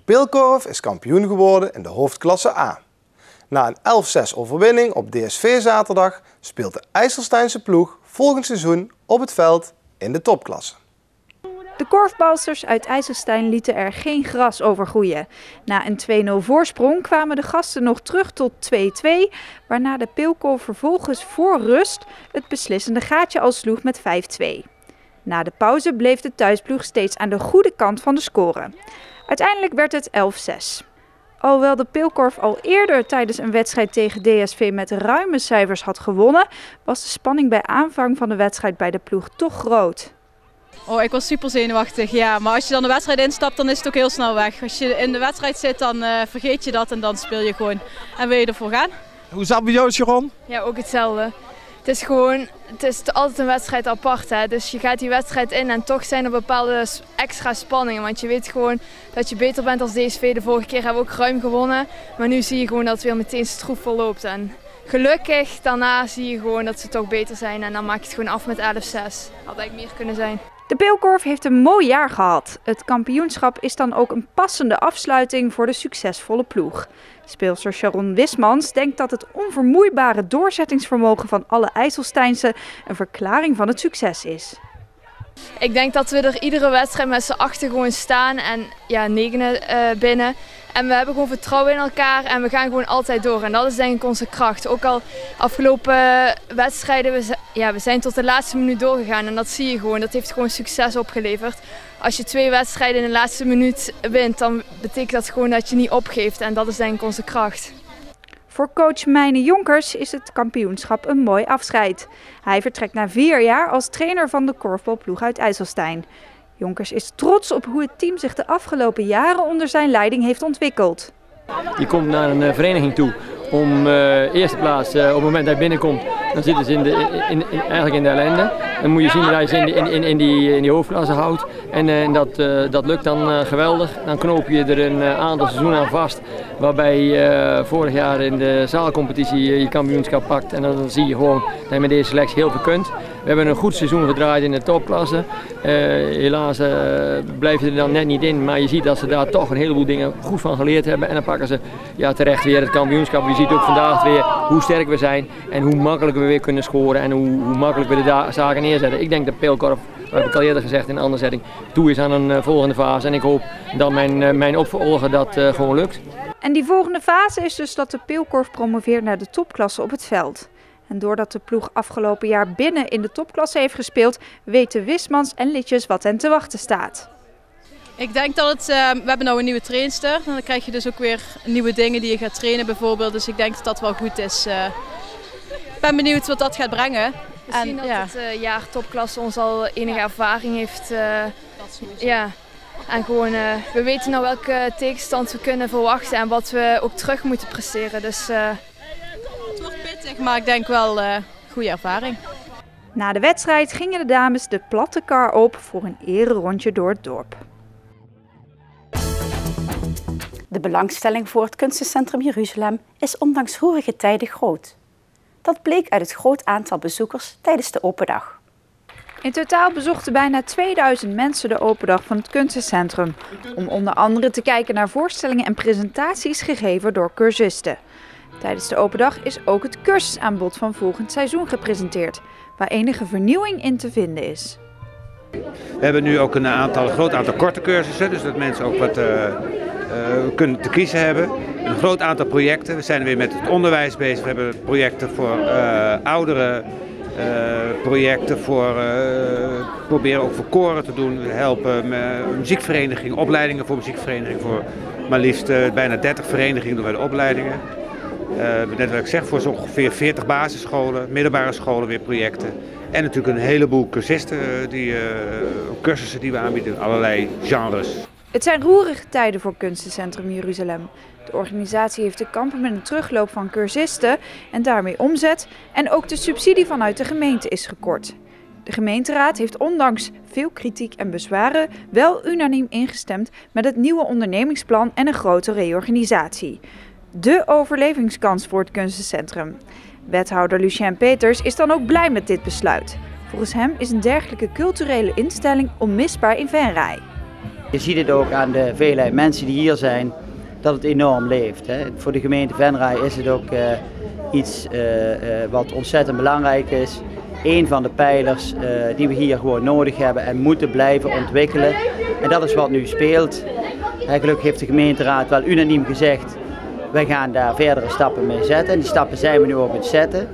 Peelkorf is kampioen geworden in de hoofdklasse A. Na een 11-6 overwinning op DSV zaterdag speelt de IJsselsteinse ploeg volgend seizoen op het veld in de topklasse. De korfbalsters uit IJsselstein lieten er geen gras over groeien. Na een 2-0 voorsprong kwamen de gasten nog terug tot 2-2, waarna de Peelkorf vervolgens voor rust het beslissende gaatje al sloeg met 5-2. Na de pauze bleef de thuisploeg steeds aan de goede kant van de score. Uiteindelijk werd het 11-6. Alhoewel de Peelkorf al eerder tijdens een wedstrijd tegen DSV met ruime cijfers had gewonnen, was de spanning bij aanvang van de wedstrijd bij de ploeg toch groot. Oh, ik was super zenuwachtig, ja. Maar als je dan de wedstrijd instapt, dan is het ook heel snel weg. Als je in de wedstrijd zit, dan vergeet je dat en dan speel je gewoon. En wil je ervoor gaan? Hoe is dat bij jou, Sharon? Ja, ook hetzelfde. Het is altijd een wedstrijd apart, hè. Dus je gaat die wedstrijd in en toch zijn er bepaalde extra spanningen. Want je weet gewoon dat je beter bent als DSV. De vorige keer hebben we ook ruim gewonnen. Maar nu zie je gewoon dat het weer meteen stroef verloopt. En gelukkig daarna zie je gewoon dat ze toch beter zijn. En dan maak je het gewoon af met 11-6. Had eigenlijk meer kunnen zijn. De Peelkorf heeft een mooi jaar gehad. Het kampioenschap is dan ook een passende afsluiting voor de succesvolle ploeg. Speelster Sharon Wismans denkt dat het onvermoeibare doorzettingsvermogen van alle IJsselsteinse een verklaring van het succes is. Ik denk dat we er iedere wedstrijd met z'n achter gewoon staan en ja, negenen binnen. En we hebben gewoon vertrouwen in elkaar en we gaan gewoon altijd door. En dat is denk ik onze kracht. Ook al afgelopen wedstrijden, we zijn tot de laatste minuut doorgegaan. En dat zie je gewoon, dat heeft gewoon succes opgeleverd. Als je 2 wedstrijden in de laatste minuut wint, dan betekent dat gewoon dat je niet opgeeft. En dat is denk ik onze kracht. Voor coach Mijne Jonkers is het kampioenschap een mooi afscheid. Hij vertrekt na 4 jaar als trainer van de korfbalploeg uit IJsselstein. Jonkers is trots op hoe het team zich de afgelopen jaren onder zijn leiding heeft ontwikkeld. Je komt naar een vereniging toe om eerste plaats, op het moment dat je binnenkomt, dan zitten ze eigenlijk in de ellende. Dan moet je zien dat je ze in die hoofdklasse houdt. En dat lukt dan geweldig. Dan knoop je er een aantal seizoenen aan vast. Waarbij je vorig jaar in de zaalcompetitie je kampioenschap pakt. En dan zie je gewoon dat je met deze selectie heel veel kunt. We hebben een goed seizoen gedraaid in de topklasse. Helaas blijven ze er dan net niet in. Maar je ziet dat ze daar toch een heleboel dingen goed van geleerd hebben. En dan pakken ze terecht weer het kampioenschap. Je ziet ook vandaag weer hoe sterk we zijn. En hoe makkelijk we weer kunnen scoren. En hoe makkelijk we de zaken neerzetten. Ik denk dat Peelkorf, dat heb ik al eerder gezegd in een andere setting, toe is aan een volgende fase. En ik hoop dat mijn opvolger dat gewoon lukt. En die volgende fase is dus dat de Peelkorf promoveert naar de topklasse op het veld. En doordat de ploeg afgelopen jaar binnen in de topklasse heeft gespeeld, weten Wismans en Litjes wat hen te wachten staat. Ik denk dat we hebben nu een nieuwe trainster. En dan krijg je dus ook weer nieuwe dingen die je gaat trainen bijvoorbeeld. Dus ik denk dat dat wel goed is. Ik ben benieuwd wat dat gaat brengen. Misschien dat het jaar topklasse ons al enige ervaring heeft. En gewoon, we weten nou welke tegenstand we kunnen verwachten en wat we ook terug moeten presteren. Dus, het wordt pittig, maar ik denk wel goede ervaring. Na de wedstrijd gingen de dames de platte kar op voor een ererondje door het dorp. De belangstelling voor het Kunstencentrum Jeruzalem is ondanks roerige tijden groot. Dat bleek uit het groot aantal bezoekers tijdens de open dag. In totaal bezochten bijna 2000 mensen de open dag van het Kunstencentrum. Om onder andere te kijken naar voorstellingen en presentaties gegeven door cursisten. Tijdens de open dag is ook het cursusaanbod van volgend seizoen gepresenteerd, waar enige vernieuwing in te vinden is. We hebben nu ook een groot aantal korte cursussen, dus dat mensen ook wat kunnen te kiezen hebben. Een groot aantal projecten. We zijn weer met het onderwijs bezig. We hebben projecten voor ouderen, projecten voor proberen ook voor koren te doen. We helpen muziekverenigingen, opleidingen voor muziekverenigingen, voor maar liefst bijna 30 verenigingen doen wij de opleidingen. Net wat ik zeg, voor zo ongeveer 40 basisscholen, middelbare scholen weer projecten. En natuurlijk een heleboel cursisten, cursussen die we aanbieden, allerlei genres. Het zijn roerige tijden voor Kunstencentrum Jeruzalem. De organisatie heeft te kampen met een terugloop van cursisten en daarmee omzet. En ook de subsidie vanuit de gemeente is gekort. De gemeenteraad heeft ondanks veel kritiek en bezwaren wel unaniem ingestemd met het nieuwe ondernemingsplan en een grote reorganisatie. De overlevingskans voor het Kunstencentrum. Wethouder Lucien Peters is dan ook blij met dit besluit. Volgens hem is een dergelijke culturele instelling onmisbaar in Venray. Je ziet het ook aan de veelheid mensen die hier zijn, dat het enorm leeft. Hè. Voor de gemeente Venray is het ook iets wat ontzettend belangrijk is. Een van de pijlers die we hier gewoon nodig hebben en moeten blijven ontwikkelen. En dat is wat nu speelt. Gelukkig heeft de gemeenteraad wel unaniem gezegd, wij gaan daar verdere stappen mee zetten. En die stappen zijn we nu ook aan het zetten.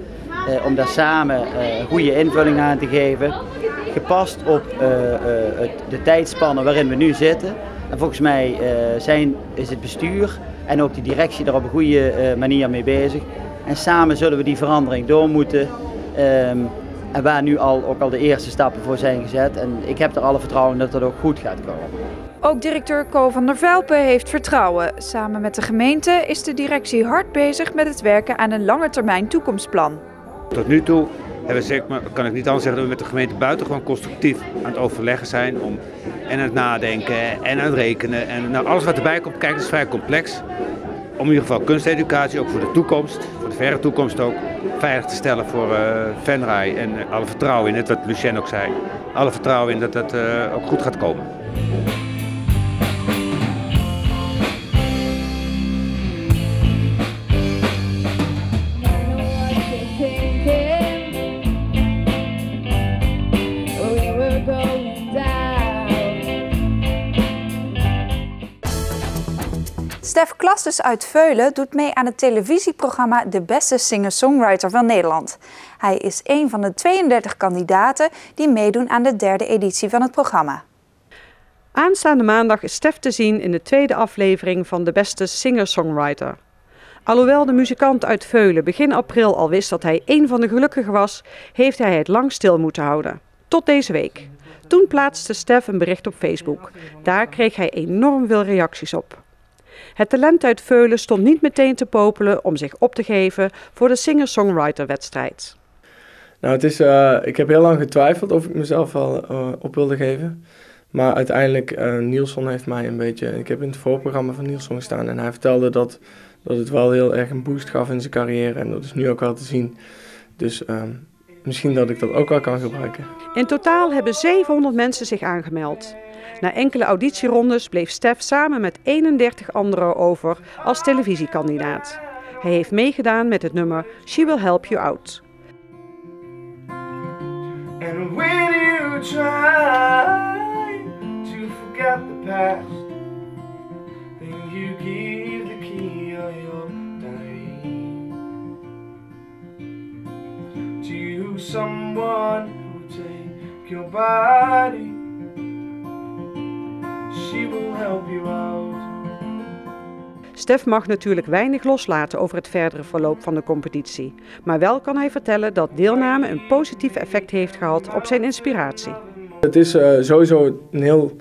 Om daar samen goede invulling aan te geven. Gepast op de tijdspannen waarin we nu zitten. En volgens mij is het bestuur en ook de directie daar op een goede manier mee bezig. En samen zullen we die verandering door moeten. En waar nu ook al de eerste stappen voor zijn gezet. En ik heb er alle vertrouwen in dat dat ook goed gaat komen. Ook directeur Co van der Velpen heeft vertrouwen. Samen met de gemeente is de directie hard bezig met het werken aan een langetermijn toekomstplan. Tot nu toe kan ik niet anders zeggen dat we met de gemeente buitengewoon constructief aan het overleggen zijn. En aan het nadenken en aan het rekenen. En nou, alles wat erbij komt, kijk, het is vrij complex. Om in ieder geval kunsteducatie, ook voor de toekomst, voor de verre toekomst ook, veilig te stellen voor Venray. En alle vertrouwen in, net wat Lucien ook zei, alle vertrouwen in dat dat ook goed gaat komen. Stef Klasses uit Veulen doet mee aan het televisieprogramma De Beste Singer-Songwriter van Nederland. Hij is een van de 32 kandidaten die meedoen aan de 3e editie van het programma. Aanstaande maandag is Stef te zien in de 2e aflevering van De Beste Singer-Songwriter. Alhoewel de muzikant uit Veulen begin april al wist dat hij een van de gelukkigen was, heeft hij het lang stil moeten houden. Tot deze week. Toen plaatste Stef een bericht op Facebook. Daar kreeg hij enorm veel reacties op. Het talent uit Veulen stond niet meteen te popelen om zich op te geven voor de singer-songwriter-wedstrijd. Nou, ik heb heel lang getwijfeld of ik mezelf wel op wilde geven. Maar uiteindelijk, Nielsen heeft mij een beetje... Ik heb in het voorprogramma van Nielsen gestaan en hij vertelde dat het wel heel erg een boost gaf in zijn carrière. En dat is nu ook wel te zien. Dus misschien dat ik dat ook wel kan gebruiken. In totaal hebben 700 mensen zich aangemeld. Na enkele auditierondes bleef Stef samen met 31 anderen over als televisiekandidaat. Hij heeft meegedaan met het nummer She Will Help You Out. And when you try to forget the past, then you give the key of your diary to someone who will take your body. She will help you out. Stef mag natuurlijk weinig loslaten over het verdere verloop van de competitie. Maar wel kan hij vertellen dat deelname een positief effect heeft gehad op zijn inspiratie. Het is sowieso een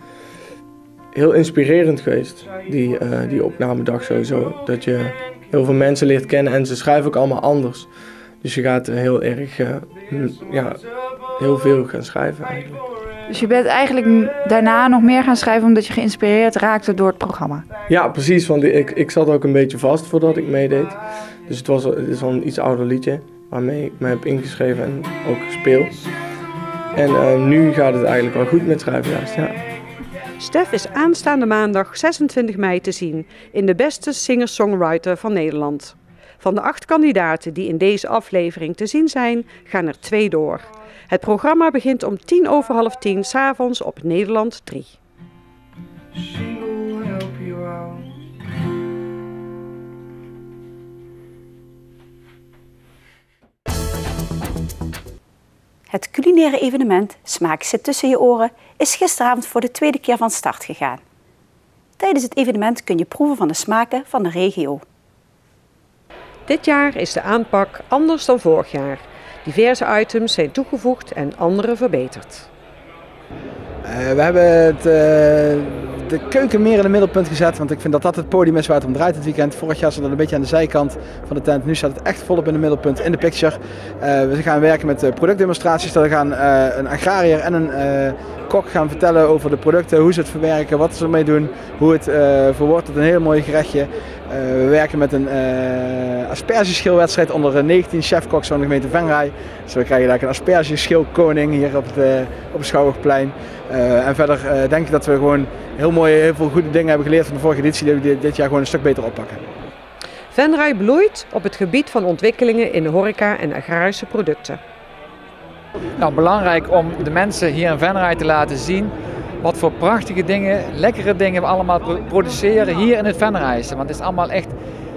heel inspirerend geweest, die opnamedag sowieso. Dat je heel veel mensen leert kennen en ze schrijven ook allemaal anders. Dus je gaat heel erg, heel veel gaan schrijven eigenlijk. Dus je bent eigenlijk daarna nog meer gaan schrijven omdat je geïnspireerd raakte door het programma? Ja, precies. Want ik zat ook een beetje vast voordat ik meedeed. Dus het is al een iets ouder liedje waarmee ik me heb ingeschreven en ook gespeeld. En nu gaat het eigenlijk wel goed met schrijven juist, ja. Stef is aanstaande maandag 26 mei te zien in de Beste Singer-Songwriter van Nederland. Van de 8 kandidaten die in deze aflevering te zien zijn, gaan er 2 door. Het programma begint om 10:50 s'avonds op Nederland 3. Het culinaire evenement Smaak zit tussen je oren is gisteravond voor de 2e keer van start gegaan. Tijdens het evenement kun je proeven van de smaken van de regio. Dit jaar is de aanpak anders dan vorig jaar. Diverse items zijn toegevoegd en andere verbeterd. We hebben de keuken meer in het middelpunt gezet, want ik vind dat dat het podium is waar het om draait dit weekend. Vorig jaar zat het een beetje aan de zijkant van de tent, nu staat het echt volop in het middelpunt, in de picture. We gaan werken met productdemonstraties, we gaan een agrariër en een kok gaan vertellen over de producten, hoe ze het verwerken, wat ze ermee doen, hoe het verwoordt tot een heel mooi gerechtje. We werken met een aspergeschilwedstrijd onder 19 chefkoks van de gemeente Venray. Dus we krijgen daar een aspergeschilkoning hier op het Schouwburgplein. En verder denk ik dat we gewoon heel veel goede dingen hebben geleerd van de vorige editie, die we dit jaar gewoon een stuk beter oppakken. Venray bloeit op het gebied van ontwikkelingen in de horeca en agrarische producten. Nou, belangrijk om de mensen hier in Venray te laten zien wat voor prachtige dingen, lekkere dingen we allemaal produceren hier in het Venrayse. Want het is allemaal echt,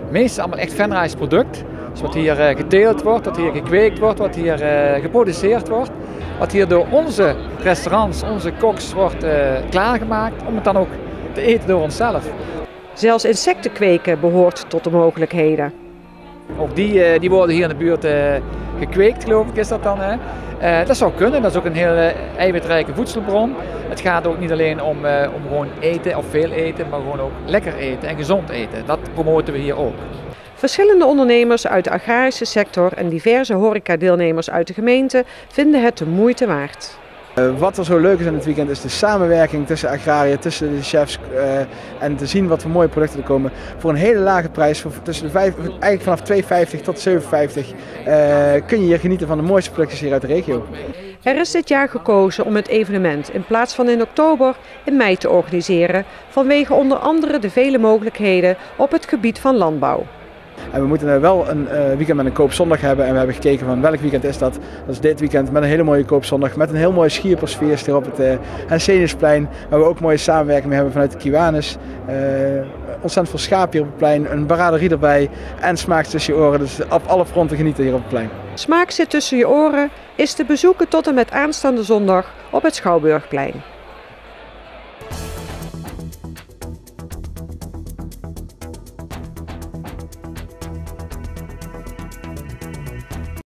meestal allemaal echt Venrayse product. Dus wat hier geteeld wordt, wat hier gekweekt wordt, wat hier geproduceerd wordt. Wat hier door onze restaurants, onze koks wordt klaargemaakt om het dan ook te eten door onszelf. Zelfs insecten kweken behoort tot de mogelijkheden. Ook die worden hier in de buurt gekweekt, geloof ik is dat dan. Hè? Dat zou kunnen, dat is ook een heel eiwitrijke voedselbron. Het gaat ook niet alleen om gewoon eten of veel eten, maar gewoon ook lekker eten en gezond eten. Dat promoten we hier ook. Verschillende ondernemers uit de agrarische sector en diverse horecadeelnemers uit de gemeente vinden het de moeite waard. Wat er zo leuk is aan het weekend is de samenwerking tussen agrariërs, tussen de chefs en te zien wat voor mooie producten er komen. Voor een hele lage prijs, eigenlijk vanaf €2,50 tot €7,50 kun je hier genieten van de mooiste producten hier uit de regio. Er is dit jaar gekozen om het evenement in plaats van in oktober in mei te organiseren, vanwege onder andere de vele mogelijkheden op het gebied van landbouw. En we moeten wel een weekend met een koopzondag hebben en we hebben gekeken van welk weekend is dat. Dat is dit weekend met een hele mooie koopzondag, met een heel mooie schierpersfeest op het Hensenesplein, waar we ook mooie samenwerking mee hebben vanuit de Kiwanis. Ontzettend veel schaap hier op het plein, een braderie erbij en smaak tussen je oren. Dus op alle fronten genieten hier op het plein. Smaak zit tussen je oren is te bezoeken tot en met aanstaande zondag op het Schouwburgplein.